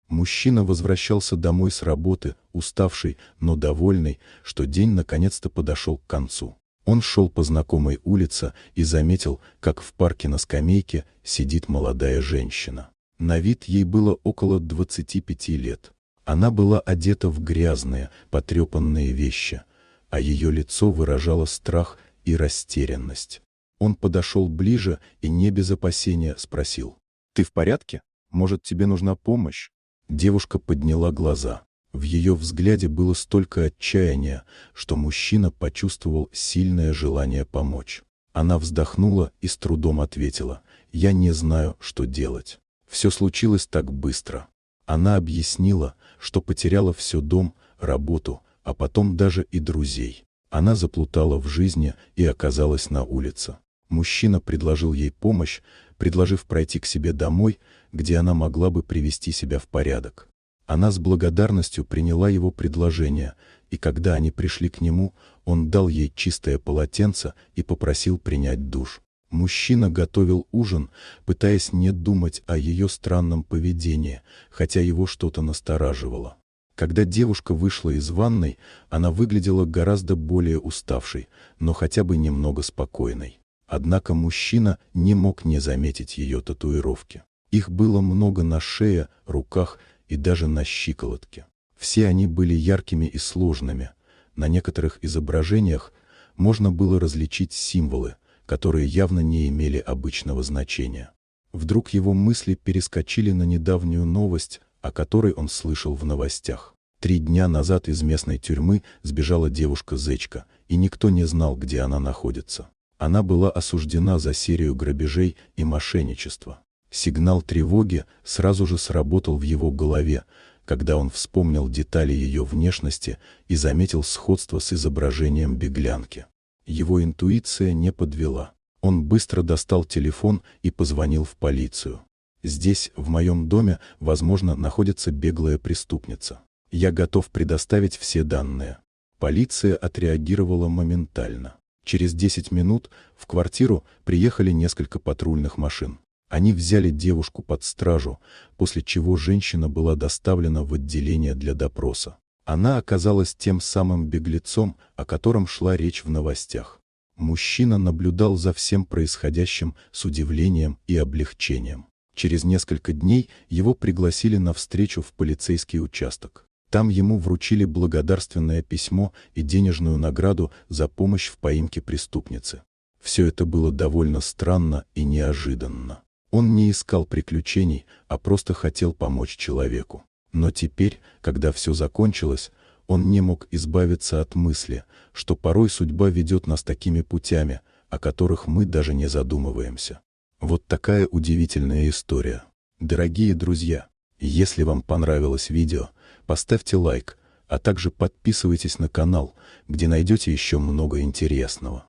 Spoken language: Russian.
Мужчина возвращался домой с работы, уставший, но довольный, что день наконец-то подошел к концу. Он шел по знакомой улице и заметил, как в парке на скамейке сидит молодая женщина. На вид ей было около 25 лет. Она была одета в грязные, потрепанные вещи, а ее лицо выражало страх и растерянность. Он подошел ближе и не без опасения спросил: «Ты в порядке? Может, тебе нужна помощь?» Девушка подняла глаза. В ее взгляде было столько отчаяния, что мужчина почувствовал сильное желание помочь. Она вздохнула и с трудом ответила: «Я не знаю, что делать. Все случилось так быстро». Она объяснила, что потеряла все: дом, работу, а потом даже и друзей. Она заплутала в жизни и оказалась на улице. Мужчина предложил ей помощь, предложив пройти к себе домой, где она могла бы привести себя в порядок. Она с благодарностью приняла его предложение, и когда они пришли к нему, он дал ей чистое полотенце и попросил принять душ. Мужчина готовил ужин, пытаясь не думать о ее странном поведении, хотя его что-то настораживало. Когда девушка вышла из ванной, она выглядела гораздо более уставшей, но хотя бы немного спокойной. Однако мужчина не мог не заметить ее татуировки. Их было много на шее, руках и даже на щиколотке. Все они были яркими и сложными. На некоторых изображениях можно было различить символы, которые явно не имели обычного значения. Вдруг его мысли перескочили на недавнюю новость, о которой он слышал в новостях. 3 дня назад из местной тюрьмы сбежала девушка-зечка, и никто не знал, где она находится. Она была осуждена за серию грабежей и мошенничества. Сигнал тревоги сразу же сработал в его голове, когда он вспомнил детали ее внешности и заметил сходство с изображением беглянки. Его интуиция не подвела. Он быстро достал телефон и позвонил в полицию. «Здесь, в моем доме, возможно, находится беглая преступница. Я готов предоставить все данные». Полиция отреагировала моментально. Через 10 минут в квартиру приехали несколько патрульных машин. Они взяли девушку под стражу, после чего женщина была доставлена в отделение для допроса. Она оказалась тем самым беглецом, о котором шла речь в новостях. Мужчина наблюдал за всем происходящим с удивлением и облегчением. Через несколько дней его пригласили на встречу в полицейский участок. Там ему вручили благодарственное письмо и денежную награду за помощь в поимке преступницы. Все это было довольно странно и неожиданно. Он не искал приключений, а просто хотел помочь человеку. Но теперь, когда все закончилось, он не мог избавиться от мысли, что порой судьба ведет нас такими путями, о которых мы даже не задумываемся. Вот такая удивительная история. Дорогие друзья, если вам понравилось видео, поставьте лайк, а также подписывайтесь на канал, где найдете еще много интересного.